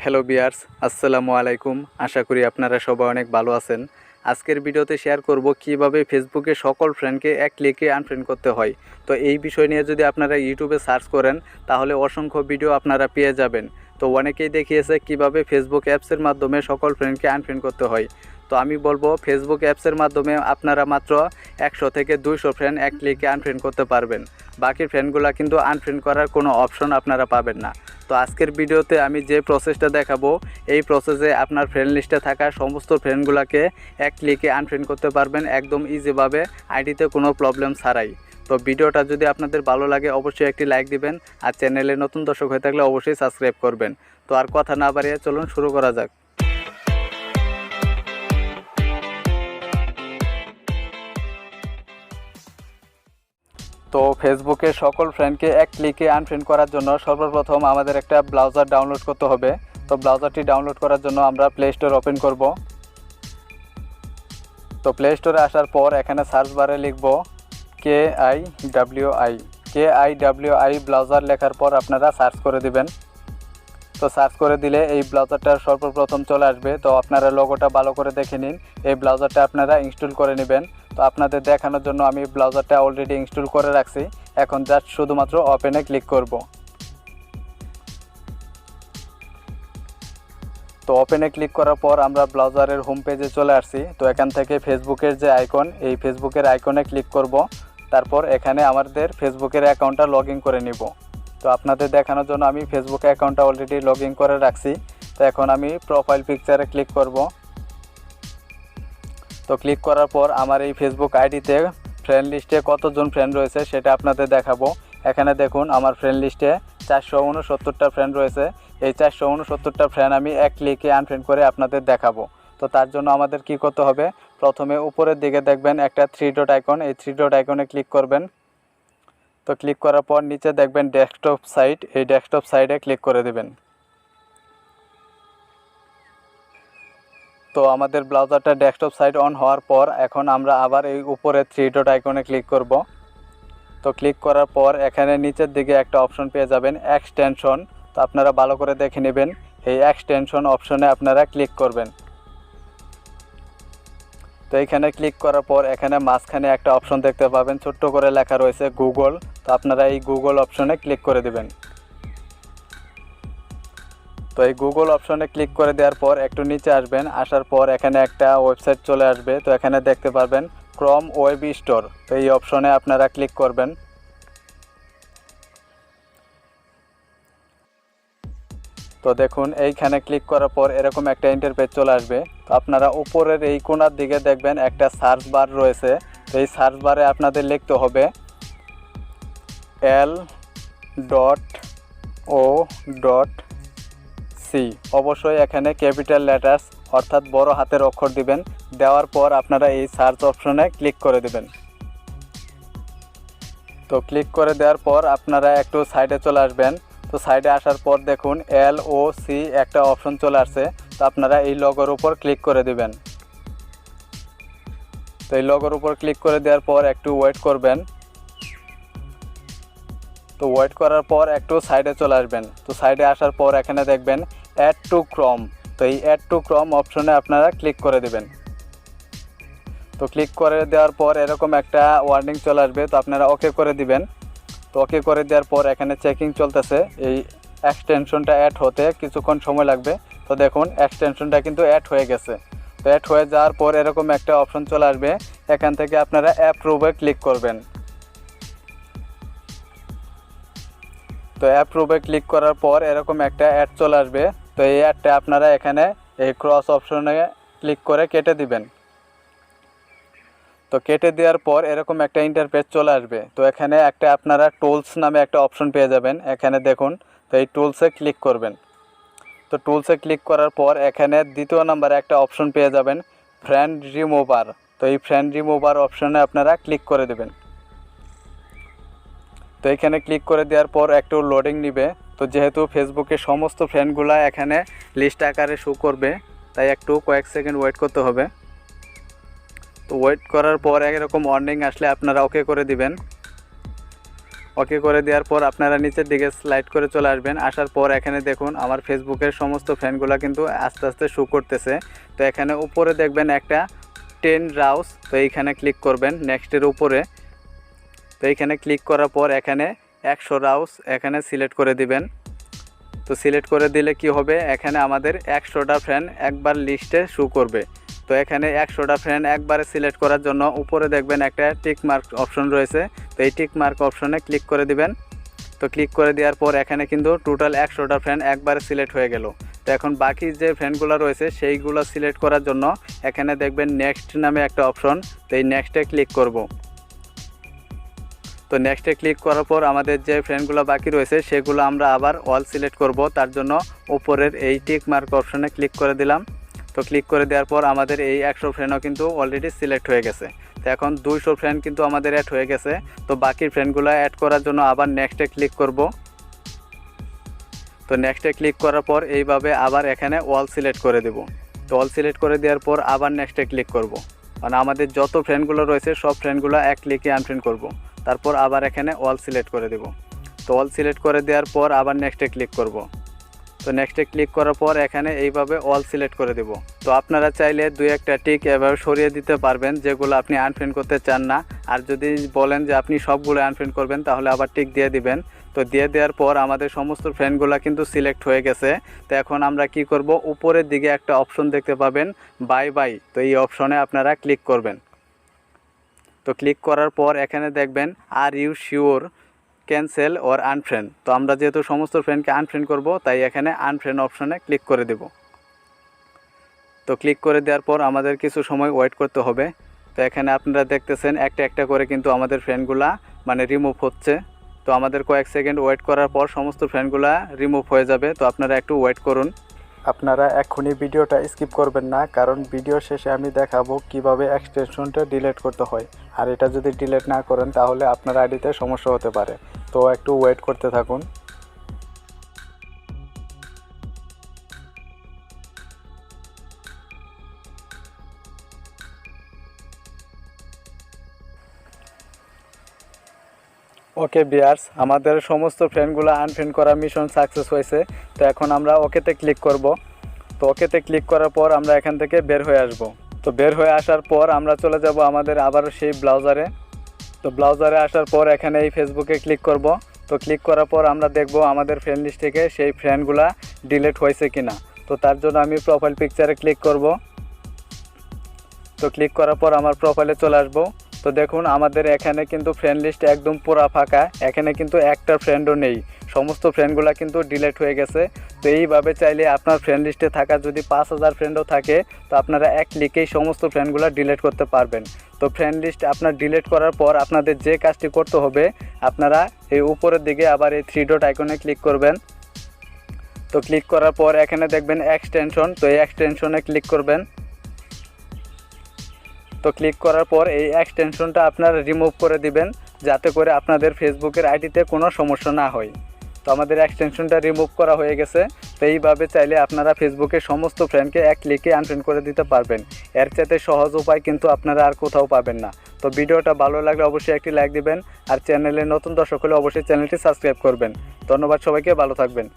Hello বিয়ার্স, আসসালামু আলাইকুম। আশা করি আপনারা সবাই অনেক ভালো আছেন। আজকের ভিডিওতে শেয়ার করব কিভাবে ফেসবুকে সকল ফ্রেন্ডকে এক ক্লিকে আনফ্রেন্ড করতে হয়। তো এই বিষয় নিয়ে যদি আপনারা ইউটিউবে সার্চ করেন তাহলে অসংখ্য ভিডিও আপনারা পেয়ে যাবেন। তো অনেকেই দেখিয়েছে কিভাবে ফেসবুক অ্যাপসের মাধ্যমে সকল ফ্রেন্ডকে আনফ্রেন্ড করতে হয়। তো আমি বলবো ফেসবুক অ্যাপসের মাধ্যমে আপনারা মাত্র 100 থেকে 200 ফ্রেন্ড এক ক্লিকে আনফ্রেন্ড করতে পারবেন। বাকি ফ্রেন্ডগুলো কিন্তু আনফ্রেন্ড করার কোনো অপশন আপনারা পাবেন না। তো আজকের ভিডিওতে আমি যে প্রসেসটা দেখাবো এই প্রসেসে আপনার ফ্রেন্ড লিস্টে থাকা সমস্ত ফ্রেন্ডগুলোকে এক ক্লিকে আনফ্রেন্ড করতে পারবেন একদম ইজিভাবে, আইডিতে কোনো প্রবলেম ছাড়াই। তো ভিডিওটা যদি আপনাদের ভালো লাগে অবশ্যই একটি লাইক দিবেন, আর চ্যানেলে নতুন দর্শক হয়ে থাকলে অবশ্যই সাবস্ক্রাইব করবেন। তো আর কথা না বাড়িয়ে চলুন শুরু করা যাক। তো ফেসবুকে সকল ফ্রেন্ডকে এক ক্লিকে আনফ্রেন্ড করার জন্য সর্বপ্রথম আমাদের একটা ব্রাউজার ডাউনলোড করতে হবে। তো ব্রাউজারটি ডাউনলোড করার জন্য আমরা প্লে স্টোর ওপেন করব। তো প্লে স্টোরে আসার পর এখানে সার্চ বারে লিখব KIWI ব্রাউজার লেখার পর আপনারা সার্চ করে দিবেন। তো সার্চ করে দিলে এই ব্রাউজারটা সর্বপ্রথম চলে আসবে। তো আপনারা লোগোটা ভালো করে দেখে নিন, এই ব্রাউজারটা আপনারা ইনস্টল করে নেবেন। তো আপনাদের দেখানোর জন্য আমি ব্রাউজারটা অলরেডি ইনস্টল করে রাখছি, এখন জাস্ট শুধুমাত্র ওপেনে ক্লিক করব। তো ওপেনে ক্লিক করার পর আমরা ব্রাউজারের হোম পেজে চলে আসছি। তো এখান থেকে ফেসবুকের যে আইকন, এই ফেসবুকের আইকনে ক্লিক করব। তারপর এখানে আমাদের ফেসবুকের অ্যাকাউন্টটা লগ ইন করে নিব। তো আপনাদের দেখানোর জন্য আমি ফেসবুক অ্যাকাউন্টটা অলরেডি লগ ইন করে রাখছি। তো এখন আমি প্রোফাইল পিকচারে ক্লিক করব। তো ক্লিক করার পর আমার এই ফেসবুক আইডিতে ফ্রেন্ড লিস্টে কতজন ফ্রেন্ড রয়েছে সেটা আপনাদের দেখাবো। এখানে দেখুন আমার ফ্রেন্ড লিস্টে 469টা ফ্রেন্ড রয়েছে। এই 469টা ফ্রেন্ড আমি এক ক্লিকে আনফ্রেন্ড করে আপনাদের দেখাবো। তো তার জন্য আমাদের কি করতে হবে, প্রথমে উপরের দিকে দেখবেন একটা 3 ডট আইকন, এই 3 ডট আইকনে ক্লিক করবেন। তো ক্লিক করার পর নিচে দেখবেন ডেস্কটপ সাইট, এই ডেস্কটপ সাইটে ক্লিক করে দেবেন। তো আমাদের ব্রাউজারটা ডেস্কটপ সাইট অন হওয়ার পর এখন আমরা আবার এই উপরে 3 ডট আইকনে ক্লিক করব। তো ক্লিক করার পর এখানে নিচের দিকে একটা অপশন পেয়ে যাবেন এক্সটেনশন। তো আপনারা ভালো করে দেখে নেবেন, এই এক্সটেনশন অপশনে আপনারা ক্লিক করবেন। তো এইখানে ক্লিক করার পর এখানে মাঝখানে একটা অপশন দেখতে পাবেন, ছোট্ট করে লেখা রয়েছে গুগল। তো আপনারা এই গুগল অপশনে ক্লিক করে দেবেন। তো এই গুগল অপশনে ক্লিক করে দেওয়ার পর একটু নিচে আসবেন, আসার পর এখানে একটা ওয়েবসাইট চলে আসবে। তো এখানে দেখতে পারবেন ক্রোম ওয়েব স্টোর। তো এই অপশনে আপনারা ক্লিক করবেন। তো দেখুন এইখানে ক্লিক করার পর এরকম একটা ইন্টারফেস চলে আসবে। তো আপনারা উপরের এই কোণার দিকে দেখবেন একটা সার্চ বার রয়েছে। তো এই সার্চ বারে আপনাদের লিখতে হবে L.O.C। অবশ্যই এখানে ক্যাপিটাল লেটার্স অর্থাৎ বড় হাতের অক্ষর দিবেন। দেওয়ার পর আপনারা এই সার্চ অপশনে ক্লিক করে দেবেন। তো ক্লিক করে দেওয়ার পর আপনারা একটু সাইডে চলে আসবেন। তো সাইডে আসার পর দেখুন LOC একটা অপশন চলে আসছে। তো আপনারা এই লগোর উপর ক্লিক করে দিবেন। তো এই লগোর উপর ক্লিক করে দেওয়ার পর একটু ওয়েট করবেন। তো ওয়েট করার পর একটু সাইডে চলে আসবেন। তো সাইডে আসার পর এখানে দেখবেন অ্যাড টু ক্রোম। তো এই অ্যাড টু ক্রোম অপশনে আপনারা ক্লিক করে দেবেন। তো ক্লিক করে দেওয়ার পর এরকম একটা ওয়ার্নিং চলে আসবে। তো আপনারা ওকে করে দিবেন। তো ওকে করে দেওয়ার পর এখানে চেকিং চলতেছে, এই এক্সটেনশনটা অ্যাড হতে কিছুক্ষণ সময় লাগবে। তো দেখুন এক্সটেনশনটা কিন্তু অ্যাড হয়ে গেছে। তো অ্যাড হয়ে যাওয়ার পর এরকম একটা অপশন চলে আসবে, এখান থেকে আপনারা অ্যাপ্রুভে ক্লিক করবেন। তো অ্যাপ্রুভে ক্লিক করার পর এরকম একটা অ্যাড চলে আসবে। তো এই অ্যাডটা আপনারা এখানে এই ক্রস অপশনে ক্লিক করে কেটে দিবেন। তো কেটে দেওয়ার পর এরকম একটা ইন্টারফেস চলে আসবে। তো এখানে একটা আপনারা টুলস নামে একটা অপশন পেয়ে যাবেন, এখানে দেখুন। তো এই টুলসে ক্লিক করবেন। তো টুলসে ক্লিক করার পর এখানে দ্বিতীয় নম্বরে একটা অপশন পেয়ে যাবেন ফ্রেন্ড রিমুভার। তো এই ফ্রেন্ড রিমুভার অপশনে আপনারা ক্লিক করে দেবেন। তো এখানে ক্লিক করে দেওয়ার পর একটু লোডিং নেবে। তো যেহেতু ফেসবুকে সমস্ত ফ্রেন্ডগুলো এখানে লিস্ট আকারে শো করবে, তাই একটু কয়েক সেকেন্ড ওয়েট করতে হবে। তো ওয়েট করার পর এরকম ওয়ার্নিং আসলে আপনারা ওকে করে দিবেন। ওকে করে দেওয়ার পর আপনারা নিচের দিকে স্লাইড করে চলে আসবেন। আসার পর এখানে দেখুন আমার ফেসবুকের সমস্ত ফ্রেন্ডগুলো কিন্তু আস্তে আস্তে শো করতেছে। তো এখানে উপরে দেখবেন একটা 10 রাউস, তো এইখানে ক্লিক করবেন নেক্সটের উপরে। তো এইখানে ক্লিক করার পর এখানে 100 রাউস এখানে সিলেক্ট করে দিবেন। তো সিলেক্ট করে দিলে কি হবে, এখানে আমাদের 100টা ফ্রেন্ড একবার লিস্টে শো করবে। তো এখানে 100টা ফ্রেন্ড একবারে সিলেক্ট করার জন্য উপরে দেখবেন একটা টিক মার্ক অপশন রয়েছে। তো এই টিক মার্ক অপশনে ক্লিক করে দিবেন। তো ক্লিক করে দেওয়ার পর এখানে কিন্তু টোটাল 100টা ফ্রেন্ড একবারে সিলেক্ট হয়ে গেল। তো এখন বাকি যে ফ্রেন্ডগুলো রয়েছে সেইগুলো সিলেক্ট করার জন্য এখানে দেখবেন নেক্সট নামে একটা অপশন, তো এই নেক্সটে ক্লিক করব। তো নেক্সটে ক্লিক করার পর আমাদের যে ফ্রেন্ডগুলো বাকি রয়েছে সেগুলো আমরা আবার অল সিলেক্ট করব। তার জন্য উপরের এই টিক মার্ক অপশনে ক্লিক করে দিলাম। তো ক্লিক করে দেওয়ার পর আমাদের এই 100 ফ্রেন্ডও কিন্তু অলরেডি সিলেক্ট হয়ে গেছে। তো এখন 200 ফ্রেন্ড কিন্তু আমাদের অ্যাড হয়ে গেছে। তো বাকি ফ্রেন্ডগুলো অ্যাড করার জন্য আবার নেক্সটে ক্লিক করব। তো নেক্সটে ক্লিক করার পর এইভাবে আবার এখানে অল সিলেক্ট করে দেব। তো অল সিলেক্ট করে দেওয়ার পর আবার নেক্সটে ক্লিক করব, মানে আমাদের যত ফ্রেন্ডগুলো রয়েছে সব ফ্রেন্ডগুলো এক ক্লিকে আনফ্রেন্ড করব। তারপর আবার এখানে অল সিলেক্ট করে দেব। তো অল সিলেক্ট করে দেওয়ার পর আবার নেক্সটে ক্লিক করব। তো নেক্সটে ক্লিক করার পর এখানে এইভাবে অল সিলেক্ট করে দেব। তো আপনারা চাইলে 2-1টা টিক এভাবে সরিয়ে দিতে পারবেন যেগুলো আপনি আনফ্রেন্ড করতে চান না। আর যদি বলেন যে আপনি সবগুলো আনফ্রেন্ড করবেন তাহলে আবার টিক দিয়ে দিবেন। তো দিয়ে দেওয়ার পর আমাদের সমস্ত ফ্রেন্ডগুলো কিন্তু সিলেক্ট হয়ে গেছে। তো এখন আমরা কি করব, উপরের দিকে একটা অপশন দেখতে পাবেন বাই বাই, তো এই অপশনে আপনারা ক্লিক করবেন। তো ক্লিক করার পর এখানে দেখবেন are you sure cancel or unfriend. তো আমরা যেহেতু সমস্ত ফ্রেন্ডকে আনফ্রেন্ড করব তাই এখানে আনফ্রেন্ড অপশনে ক্লিক করে দেব। তো ক্লিক করে দেওয়ার পর আমাদের কিছু সময় ওয়েট করতে হবে। তো এখানে আপনারা দেখতেছেন একটা একটা করে কিন্তু আমাদের ফ্রেন্ডগুলা মানে রিমুভ হচ্ছে। তো আমাদের কয়েক সেকেন্ড ওয়েট করার পর সমস্ত ফ্রেন্ডগুলা রিমুভ হয়ে যাবে। তো আপনারা একটু ওয়েট করুন। আপনারা এখনই ভিডিওটা স্কিপ করবেন না, কারণ ভিডিও শেষে আমি দেখাবো কিভাবে এক্সটেনশনটা ডিলিট করতে হয়। আর এটা যদি ডিলিট না করেন তাহলে আপনার আইডিতে সমস্যা হতে পারে। তো একটু ওয়েট করতে থাকুন। ওকে ভিউয়ার্স, আমাদের সমস্ত ফ্রেন্ডগুলো আনফ্রেন্ড করা মিশন সাকসেস হয়েছে। তো এখন আমরা ওকেতে ক্লিক করব। তো ওকেতে ক্লিক করার পর আমরা এখান থেকে বের হয়ে আসব। তো বের হয়ে আসার পর আমরা চলে যাব আমাদের আবার সেই ব্রাউজারে। তো ব্রাউজারে আসার পর এখানে এই ফেসবুকে ক্লিক করব। তো ক্লিক করার পর আমরা দেখব আমাদের ফ্রেন্ড লিস্ট থেকে সেই ফ্রেন্ডগুলা ডিলিট হয়েছে কিনা। তো তার জন্য আমি প্রোফাইল পিকচারে ক্লিক করব। তো ক্লিক করার পর আমার প্রোফাইলে চলে আসব। তো দেখুন আমাদের এখানে কিন্তু ফ্রেন্ড লিস্ট একদম পুরা ফাঁকা, এখানে কিন্তু একটা ফ্রেন্ডও নেই, সমস্ত ফ্রেন্ডগুলো কিন্তু ডিলিট হয়ে গেছে। তো এইভাবে চাইলে আপনার ফ্রেন্ড লিস্টে থাকা যদি 5000 ফ্রেন্ডও থাকে তো আপনারা এক ক্লিকেই সমস্ত ফ্রেন্ডগুলো ডিলিট করতে পারবেন। তো ফ্রেন্ড লিস্ট আপনার ডিলিট করার পর আপনাদের যে কাজটি করতে হবে, আপনারা এই উপরের দিকে আবার এই 3 ডট আইকনে ক্লিক করবেন। তো ক্লিক করার পর এখানে দেখবেন এক্সটেনশন, তো এই এক্সটেনশনে ক্লিক করবেন। তো ক্লিক করার পর এই এক্সটেনশনটা আপনারা রিমুভ করে দিবেন যাতে করে আপনাদের ফেসবুকের আইডিতে কোনো সমস্যা না হয়। তো আমাদের এক্সটেনশনটা রিমুভ করা হয়ে গেছে। তো এইভাবে চাইলে আপনারা ফেসবুকের সমস্ত ফ্রেন্ডকে এক ক্লিকে আনফ্রেন্ড করে দিতে পারবেন। এর চাইতে সহজ উপায় কিন্তু আপনারা আর কোথাও পাবেন না। তো ভিডিওটা ভালো লাগলে অবশ্যই একটি লাইক দিবেন, আর চ্যানেলে নতুন দর্শক হলে অবশ্যই চ্যানেলটি সাবস্ক্রাইব করবেন। ধন্যবাদ সবাইকে, ভালো থাকবেন।